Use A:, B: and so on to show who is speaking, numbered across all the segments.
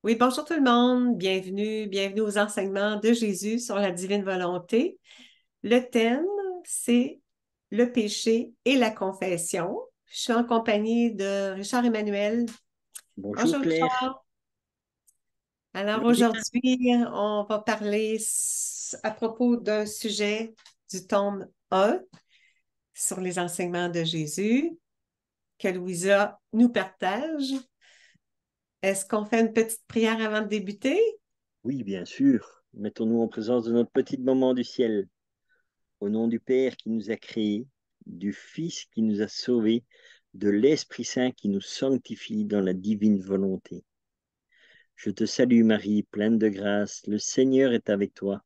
A: Oui, bonjour tout le monde. Bienvenue aux enseignements de Jésus sur la divine volonté. Le thème, c'est le péché et la confession. Je suis en compagnie de Richard Emmanuel.
B: Bonjour
A: Bonjour
B: Claire.
A: Richard. Alors
B: Oui, bien.
A: aujourd'hui, on va parler à propos d'un sujet du tome 1 sur les enseignements de Jésus que Louisa nous partage. Est-ce qu'on fait une petite prière avant de débuter?
B: Oui, bien sûr. Mettons-nous en présence de notre petit moment du ciel. Au nom du Père qui nous a créés, du Fils qui nous a sauvés, de l'Esprit Saint qui nous sanctifie dans la divine volonté. Je te salue Marie, pleine de grâce, le Seigneur est avec toi.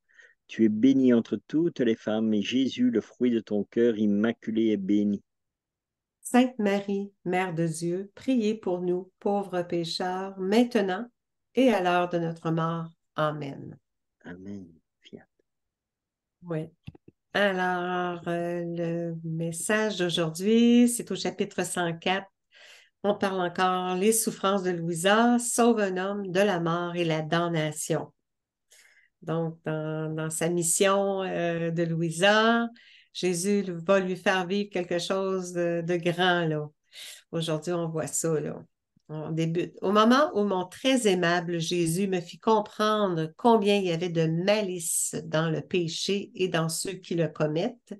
B: Tu es bénie entre toutes les femmes, et Jésus, le fruit de ton cœur immaculé, est béni.
A: Sainte Marie, Mère de Dieu, priez pour nous, pauvres pécheurs, maintenant et à l'heure de notre mort. Amen.
B: Amen. Fiat.
A: Oui. Alors, le message d'aujourd'hui, c'est au chapitre 104. On parle encore les souffrances de Louisa, sauve un homme de la mort et la damnation. Donc, dans sa mission de Louisa, Jésus va lui faire vivre quelque chose de grand, là. Aujourd'hui, on voit ça, là. On débute. Au moment où mon très aimable Jésus me fit comprendre combien il y avait de malice dans le péché et dans ceux qui le commettent,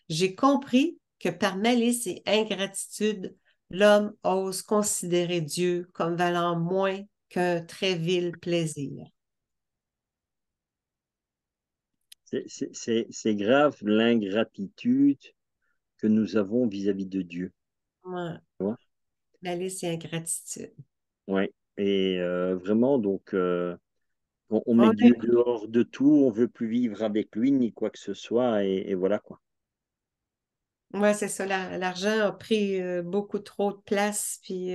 A: j'ai compris que par malice et ingratitude, l'homme ose considérer Dieu comme valant moins qu'un très vil plaisir.
B: C'est grave l'ingratitude que nous avons vis-à-vis de Dieu.
A: Ouais,
B: Tu vois.
A: malice et ingratitude.
B: Ouais. Et vraiment, donc, on met
A: On
B: Dieu dehors de tout, on veut plus vivre avec lui, ni quoi que ce soit, et voilà quoi.
A: Ouais, c'est ça. L'argent a pris beaucoup trop de place, puis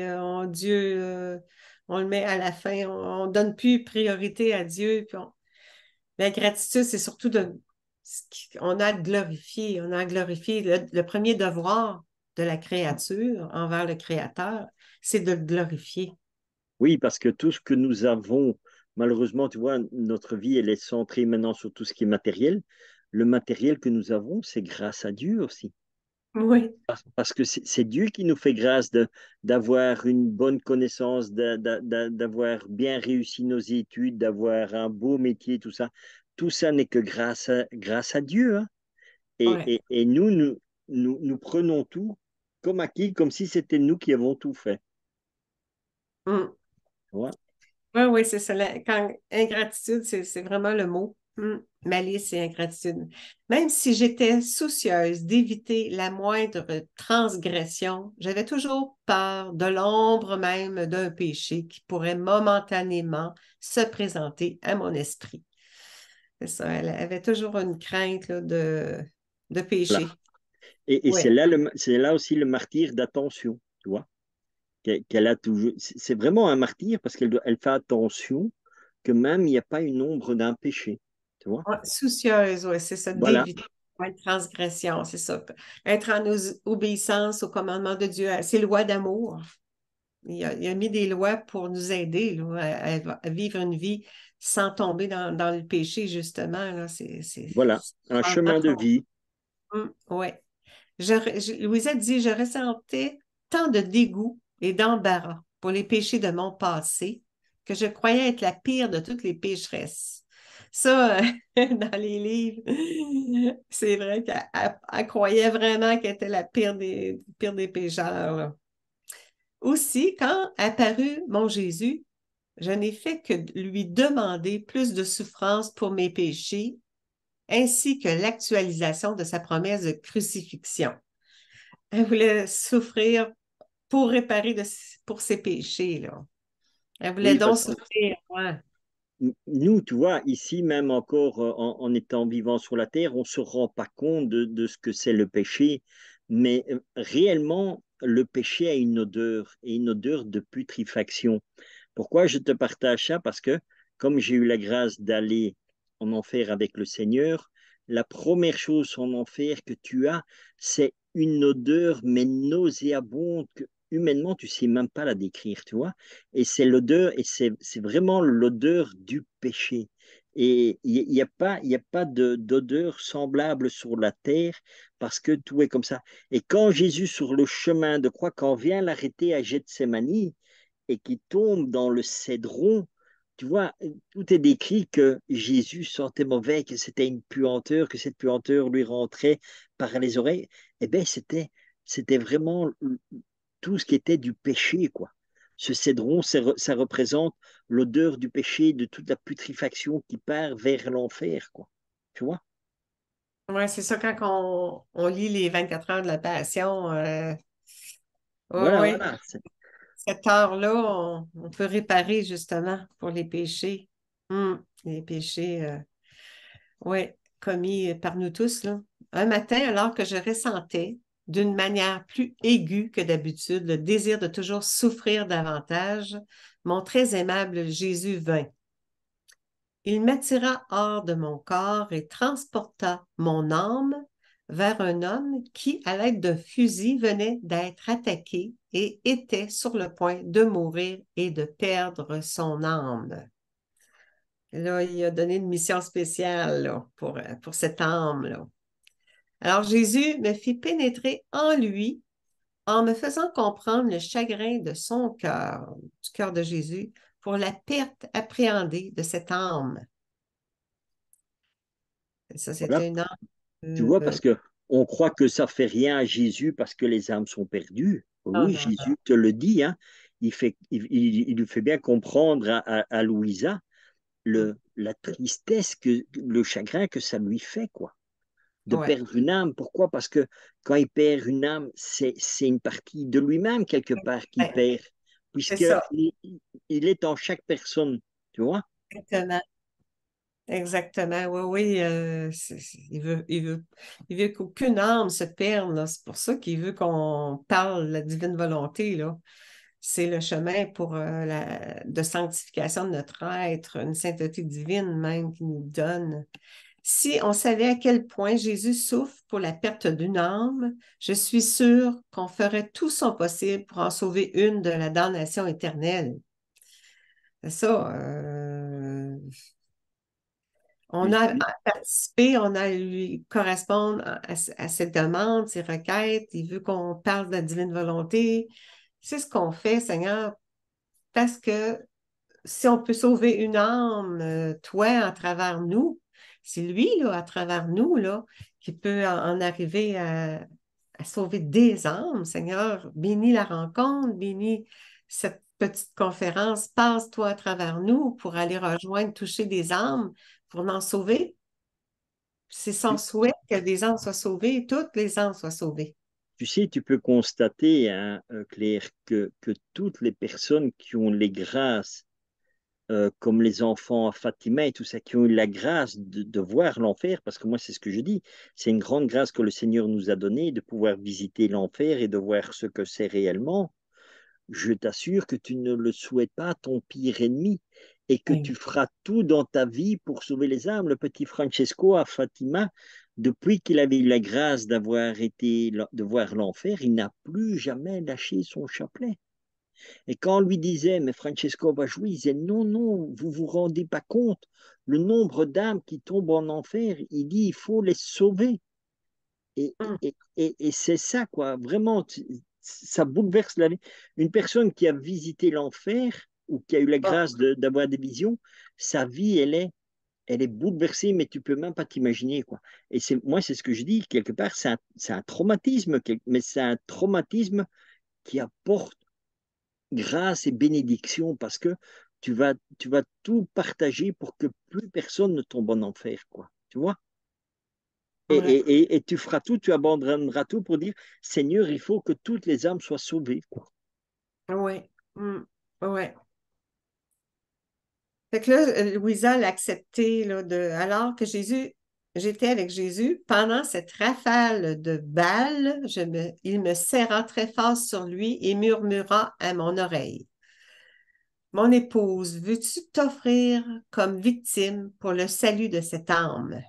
A: Dieu, on le met à la fin. On donne plus priorité à Dieu. La gratitude, c'est surtout on a à glorifier. On a à glorifier. Le premier devoir de la créature envers le Créateur, c'est de le glorifier.
B: Oui, parce que tout ce que nous avons, malheureusement, tu vois, notre vie, elle est centrée maintenant sur tout ce qui est matériel. Le matériel que nous avons, c'est grâce à Dieu aussi.
A: Oui,
B: Parce que c'est Dieu qui nous fait grâce d'avoir une bonne connaissance, d'avoir bien réussi nos études, d'avoir un beau métier, tout ça. Tout ça n'est que grâce à Dieu, hein.
A: ouais.
B: Et nous prenons tout comme acquis, comme si c'était nous qui avons tout fait.
A: Mm.
B: Tu vois.
A: Oui, oui, c'est ça. Quand ingratitude, c'est vraiment le mot. Malice et ingratitude. Même si j'étais soucieuse d'éviter la moindre transgression, j'avais toujours peur de l'ombre même d'un péché qui pourrait momentanément se présenter à mon esprit. C'est ça, elle avait toujours une crainte là, de
B: Voilà.
A: péché.
B: Et
A: Oui.
B: c'est là aussi le martyr d'attention, tu vois, qu'elle a toujours. C'est vraiment un martyr parce elle fait attention que même il n'y a pas une ombre d'un péché, tu vois.
A: Ouais, soucieuse, oui, c'est ça,
B: Voilà,
A: d'éviter une transgression, c'est ça. Être en obéissance au commandement de Dieu, à ses lois d'amour. Il a mis des lois pour nous aider là, à vivre une vie sans tomber dans le péché, justement. Là.
B: voilà, un chemin de vie.
A: Ouais. Louisa dit, je ressentais tant de dégoût et d'embarras pour les péchés de mon passé que je croyais être la pire de toutes les pécheresses. Ça, dans les livres, c'est vrai qu'elle croyait vraiment qu'elle était la pire des pécheurs. Là. Aussi, quand apparut mon Jésus, je n'ai fait que lui demander plus de souffrance pour mes péchés, ainsi que l'actualisation de sa promesse de crucifixion. Elle voulait souffrir pour réparer pour ses péchés, là. Elle voulait
B: Oui,
A: donc
B: parce que
A: souffrir, ouais.
B: nous, tu vois, ici même encore en étant vivant sur la terre, on ne se rend pas compte de ce que c'est le péché, mais réellement, le péché a une odeur, et une odeur de putréfaction. Pourquoi je te partage ça? Parce que comme j'ai eu la grâce d'aller en enfer avec le Seigneur, la première chose en enfer que tu as, c'est une odeur, mais nauséabonde, humainement, tu sais même pas la décrire, tu vois. Et c'est l'odeur, et c'est vraiment l'odeur du péché. Et il y a pas d'odeur semblable sur la terre parce que tout est comme ça. Et quand Jésus, sur le chemin de croix, quand vient l'arrêter à Gethsémani et qu'il tombe dans le cédron, tu vois, tout est décrit que Jésus sentait mauvais, que c'était une puanteur, que cette puanteur lui rentrait par les oreilles. Eh bien, c'était vraiment tout ce qui était du péché, quoi. Ce cédron, ça représente l'odeur du péché, de toute la putréfaction qui part vers l'enfer, quoi. Tu vois?
A: Ouais, c'est ça, quand on lit les 24 heures de la Passion, oui,
B: Voilà,
A: oui,
B: voilà.
A: cette heure-là, on peut réparer justement pour les péchés. Les péchés, oui, commis par nous tous, là. Un matin, alors que je ressentais d'une manière plus aiguë que d'habitude le désir de toujours souffrir davantage, mon très aimable Jésus vint. Il m'attira hors de mon corps et transporta mon âme vers un homme qui, à l'aide d'un fusil, venait d'être attaqué et était sur le point de mourir et de perdre son âme. Là, il a donné une mission spéciale là, pour cette âme-là. Alors Jésus me fit pénétrer en lui en me faisant comprendre le chagrin de son cœur, du cœur de Jésus, pour la perte appréhendée de cette âme. Ça,
B: Voilà.
A: c'était une âme.
B: Tu vois, parce que on croit que ça fait rien à Jésus parce que les âmes sont perdues.
A: Non,
B: Oui,
A: non, non.
B: Jésus te le dit, hein. Il lui fait bien comprendre à Louisa
A: Mm.
B: la tristesse, le chagrin que ça lui fait, quoi, de
A: Ouais.
B: perdre une âme. Pourquoi? Parce que quand il perd une âme, c'est une partie de lui-même, quelque part, qu'il
A: Ouais,
B: perd,
A: c'est
B: puisque
A: ça,
B: il est en chaque personne, tu vois?
A: exactement. Exactement. Oui, oui. Il veut qu'aucune âme se perde, là. C'est pour ça qu'il veut qu'on parle de la divine volonté, là. C'est le chemin pour de sanctification de notre être, une sainteté divine même qui nous donne. Si on savait à quel point Jésus souffre pour la perte d'une âme, je suis sûre qu'on ferait tout son possible pour en sauver une de la damnation éternelle. C'est ça. On a participé, on a lui correspondre à cette demande, ces requêtes. Il veut qu'on parle de la divine volonté. C'est ce qu'on fait, Seigneur, parce que si on peut sauver une âme, toi, à travers nous, c'est lui, là, à travers nous, là, qui peut en arriver à sauver des âmes, Seigneur. Bénis la rencontre, bénis cette petite conférence. Passe-toi à travers nous pour aller rejoindre, toucher des âmes, pour en sauver. C'est son souhait que des âmes soient sauvées, toutes les âmes soient sauvées.
B: Tu sais, tu peux constater, hein, Claire, que toutes les personnes qui ont les grâces, comme les enfants à Fatima et tout ça, qui ont eu la grâce de voir l'enfer, parce que moi, c'est ce que je dis, c'est une grande grâce que le Seigneur nous a donnée de pouvoir visiter l'enfer et de voir ce que c'est réellement. Je t'assure que tu ne le souhaites pas à ton pire ennemi et que tu
A: Oui.
B: feras tout dans ta vie pour sauver les âmes. Le petit Francesco à Fatima, depuis qu'il avait eu la grâce de voir l'enfer, il n'a plus jamais lâché son chapelet. Et quand on lui disait, mais Francesco va jouer, il disait, non, non, vous vous rendez pas compte. Le nombre d'âmes qui tombent en enfer, il dit, il faut les sauver. Et,
A: Hum.
B: et c'est ça, quoi. Vraiment, ça bouleverse la vie. Une personne qui a visité l'enfer ou qui a eu la
A: Ah,
B: grâce d'avoir des visions, sa vie, elle est bouleversée, mais tu peux même pas t'imaginer, quoi. Et moi, c'est ce que je dis, quelque part, c'est un traumatisme, mais c'est un traumatisme qui apporte grâce et bénédiction parce que tu vas tout partager pour que plus personne ne tombe en enfer, quoi. Tu vois?
A: ouais,
B: Et tu feras tout, tu abandonneras tout pour dire, Seigneur, il faut que toutes les âmes soient sauvées, quoi.
A: ouais, ouais. Fait que là, Louisa l'a accepté, là, alors que j'étais avec Jésus, pendant cette rafale de balles, il me serra très fort sur lui et murmura à mon oreille. Mon épouse, veux-tu t'offrir comme victime pour le salut de cette âme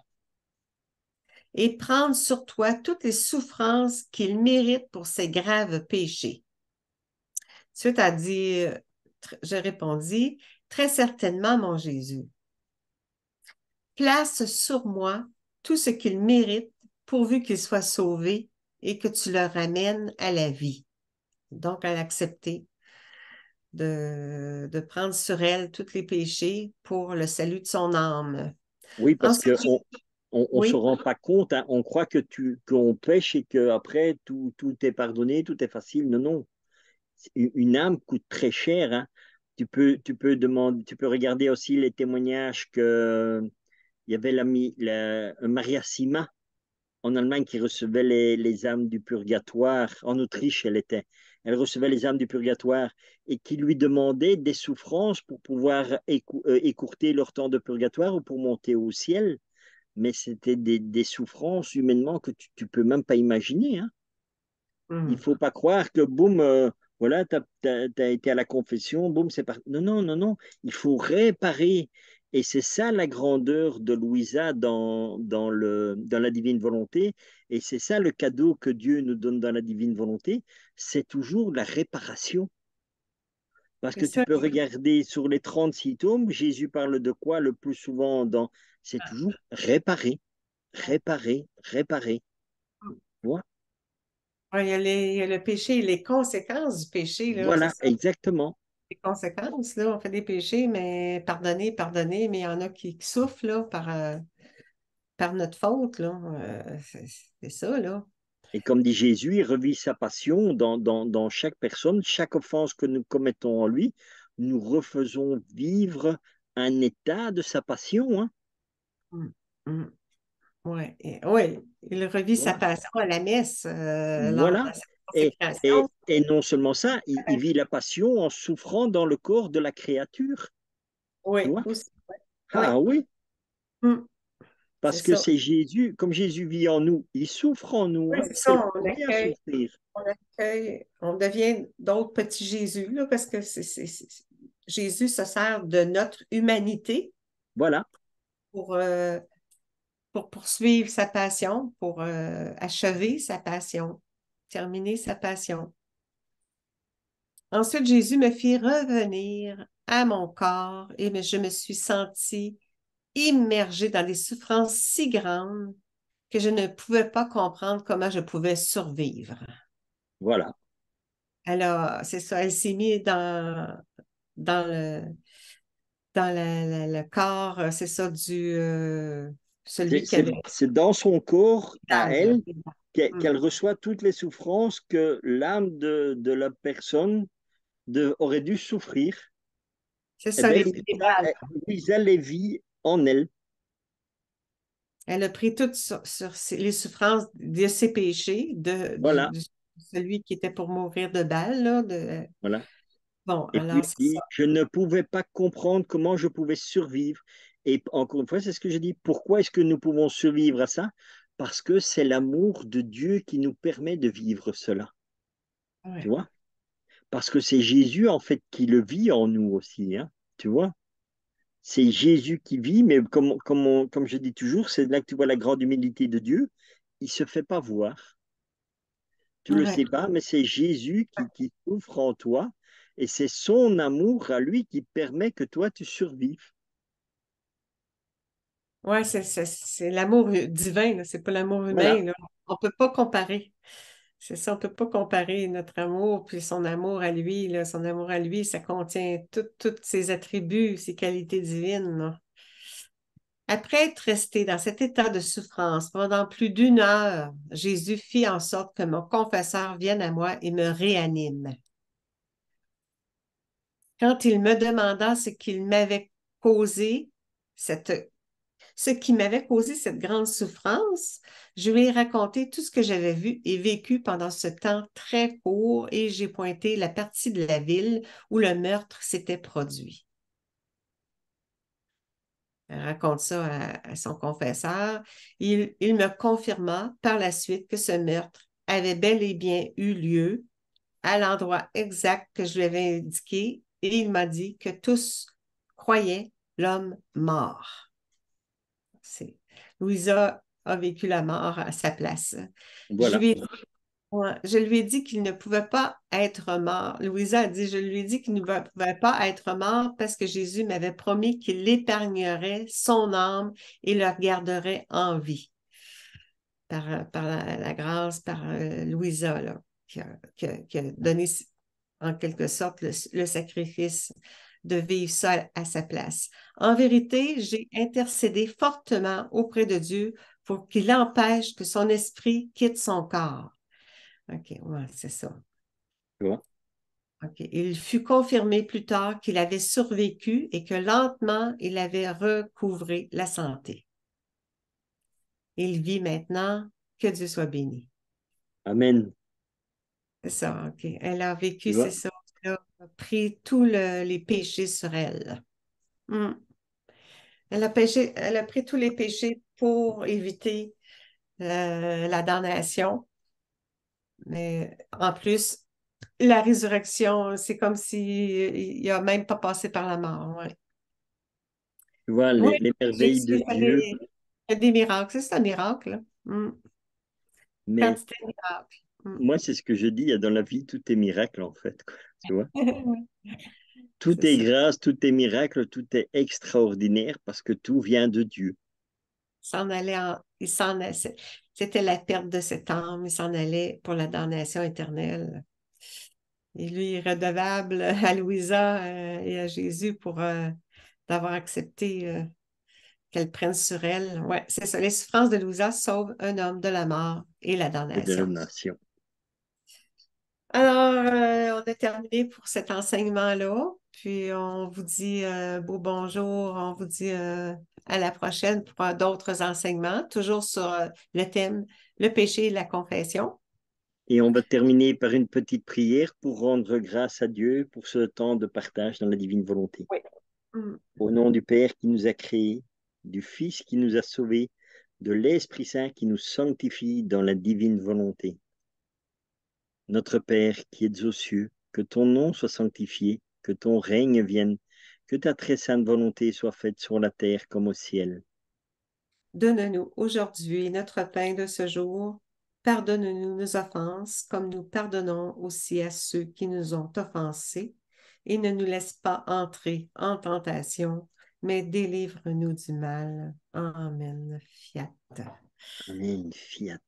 A: et prendre sur toi toutes les souffrances qu'il mérite pour ses graves péchés? Ensuite, elle dit, je répondis, très certainement, mon Jésus. Place sur moi tout ce qu'il mérite, pourvu qu'il soit sauvé et que tu le ramènes à la vie. Donc, elle a accepté de prendre sur elle tous les péchés pour le salut de son âme.
B: Oui, parce
A: Ensuite,
B: qu'on on se
A: oui,
B: rend pas compte, hein. On croit que qu'on pêche et qu'après, tout est pardonné, tout est facile. Non, non. Une âme coûte très cher, hein. Tu peux regarder aussi les témoignages que il y avait Maria Sima en Allemagne qui recevait les âmes du purgatoire. En Autriche, elle était. Elle recevait les âmes du purgatoire et qui lui demandait des souffrances pour pouvoir écourter leur temps de purgatoire ou pour monter au ciel. Mais c'était des souffrances humainement que tu peux même pas imaginer, hein. Il
A: hum,
B: faut pas croire que boum, voilà, t'as été à la confession, boum, c'est parti. Non, non, non, non. Il faut réparer. Et c'est ça la grandeur de Louisa dans la divine volonté. Et c'est ça le cadeau que Dieu nous donne dans la divine volonté. C'est toujours la réparation. Parce
A: c'est
B: que tu
A: ça.
B: peux regarder sur les 36 tomes, Jésus parle de quoi le plus souvent dans... C'est toujours réparer, réparer, réparer. Tu vois.
A: Ouais, il y a le péché et les conséquences du péché, là, c'est
B: Voilà,
A: ça.
B: exactement.
A: Les conséquences, là, on fait des péchés, mais pardonner, pardonner, mais il y en a qui souffrent, là, par notre faute, là. C'est ça, là.
B: Et comme dit Jésus, il revit sa passion dans chaque personne, chaque offense que nous commettons en lui, nous refaisons vivre un état de sa passion, hein.
A: Hum, hum. Ouais, ouais, il revit sa
B: Voilà.
A: passion à la messe lors de
B: Voilà.
A: sa
B: Et,
A: consécration.
B: et non seulement ça, il vit la passion en souffrant dans le corps de la créature. Tu
A: Oui,
B: vois?
A: aussi. Oui,
B: Ah oui,
A: hum, c'est
B: parce que
A: ça.
B: c'est Jésus, comme Jésus vit en nous, il souffre en nous,
A: Oui,
B: hein.
A: c'est
B: C'est le
A: ça,
B: premier à souffrir.
A: on devient d'autres petits Jésus, là, parce que Jésus se sert de notre humanité
B: Voilà.
A: pour, euh, pour poursuivre sa passion, pour achever sa passion, terminer sa passion. Ensuite, Jésus me fit revenir à mon corps et je me suis sentie immergée dans des souffrances si grandes que je ne pouvais pas comprendre comment je pouvais survivre.
B: Voilà.
A: Alors, c'est ça, elle s'est mise dans le corps, c'est ça, celui qui avait
B: C'est dans son corps, à
A: l'âge.
B: elle, qu'elle reçoit toutes les souffrances que l'âme de la personne aurait dû souffrir.
A: C'est
B: Eh
A: ça,
B: bien,
A: les balles.
B: Lisa les vit en elle.
A: Elle a pris toutes les souffrances de ses péchés,
B: Voilà,
A: celui qui était pour mourir de balle, là,
B: voilà.
A: bon,
B: Et puis,
A: alors
B: elle
A: c'est ça.
B: dit, je ne pouvais pas comprendre comment je pouvais survivre. Et encore une fois, c'est ce que je dis. Pourquoi est-ce que nous pouvons survivre à ça? Parce que c'est l'amour de Dieu qui nous permet de vivre cela. Tu
A: Ouais.
B: vois? Parce que c'est Jésus, en fait, qui le vit en nous aussi, hein. Tu vois? C'est Jésus qui vit, mais comme je dis toujours, c'est là que tu vois la grande humilité de Dieu. Il ne se fait pas voir. Tu ne le
A: Ouais.
B: sais pas, mais c'est Jésus qui souffre en toi. Et c'est son amour à lui qui permet que toi, tu survives.
A: Ouais, c'est l'amour divin, là, c'est pas l'amour
B: Voilà,
A: humain, là. On peut pas comparer. C'est ça, on peut pas comparer notre amour puis son amour à lui, là. Son amour à lui, ça contient tous ses attributs, ses qualités divines, là. Après être resté dans cet état de souffrance pendant plus d'une heure, Jésus fit en sorte que mon confesseur vienne à moi et me réanime. Quand il me demanda causé cette, ce qui m'avait causé cette grande souffrance, je lui ai raconté tout ce que j'avais vu et vécu pendant ce temps très court et j'ai pointé la partie de la ville où le meurtre s'était produit. Elle raconte ça à son confesseur. Il me confirma par la suite que ce meurtre avait bel et bien eu lieu à l'endroit exact que je lui avais indiqué et il m'a dit que tous croyaient l'homme mort. C'est... Louisa a vécu la mort à sa place. Je
B: voilà.
A: lui ai, Ouais, je lui ai dit qu'il ne pouvait pas être mort. Louisa a dit, je lui ai dit qu'il ne pouvait pas être mort parce que Jésus m'avait promis qu'il épargnerait son âme et le garderait en vie par la grâce, par Louisa, là, qui a donné en quelque sorte le sacrifice de vivre ça à sa place. En vérité, j'ai intercédé fortement auprès de Dieu pour qu'il empêche que son esprit quitte son corps. OK, ouais, c'est ça.
B: Tu vois?
A: OK. Il fut confirmé plus tard qu'il avait survécu et que lentement, il avait recouvré la santé. Il vit maintenant, que Dieu soit béni.
B: Amen.
A: C'est ça, OK. Elle a vécu,
B: Tu
A: c'est
B: vois?
A: ça. Elle a pris tous les péchés sur elle. Hmm. Elle a pris tous les péchés pour éviter la damnation. Mais en plus, la résurrection, c'est comme s'il n'a même pas passé par la mort. Ouais.
B: Tu vois,
A: Oui,
B: les merveilles
A: Jésus
B: de Dieu,
A: fait des miracles. C'est un miracle, là.
B: mais
A: Quantité de miracles.
B: moi, c'est ce que je dis, dans la vie, tout est miracle, en fait, quoi. Tu vois?
A: Oui,
B: Tout
A: c'est
B: est
A: ça.
B: grâce, tout est miracle, tout est extraordinaire parce que tout vient de Dieu.
A: Il s'en allait, c'était la perte de cette âme. Il s'en allait pour la damnation éternelle. Et lui est redevable à Louisa et à Jésus pour d'avoir accepté qu'elle prenne sur elle. Ouais, c'est ça. Les souffrances de Louisa sauvent un homme de la mort et la
B: Et de la
A: damnation.
B: nation.
A: Alors, on a terminé pour cet enseignement-là. Puis, on vous dit beau bonjour. On vous dit à la prochaine pour d'autres enseignements, toujours sur le thème le péché et la confession.
B: Et on va terminer par une petite prière pour rendre grâce à Dieu pour ce temps de partage dans la divine volonté.
A: Oui. Mm.
B: Au nom du Père qui nous a créés, du Fils qui nous a sauvés, de l'Esprit Saint qui nous sanctifie dans la divine volonté. Notre Père qui es aux cieux, que ton nom soit sanctifié, que ton règne vienne, que ta très sainte volonté soit faite sur la terre comme au ciel.
A: Donne-nous aujourd'hui notre pain de ce jour. Pardonne-nous nos offenses, comme nous pardonnons aussi à ceux qui nous ont offensés. Et ne nous laisse pas entrer en tentation, mais délivre-nous du mal. Amen. Fiat.
B: Amen. Fiat.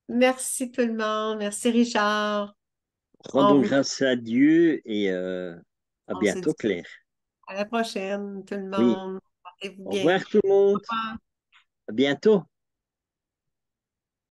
A: Merci tout le monde. Merci Richard. On
B: Rendons
A: vous,
B: grâce à Dieu et à
A: on se
B: bientôt,
A: dit
B: Claire.
A: à la prochaine, tout le
B: Oui.
A: monde. Portez-vous
B: Au
A: bien.
B: revoir tout le
A: Au
B: monde.
A: revoir.
B: À bientôt.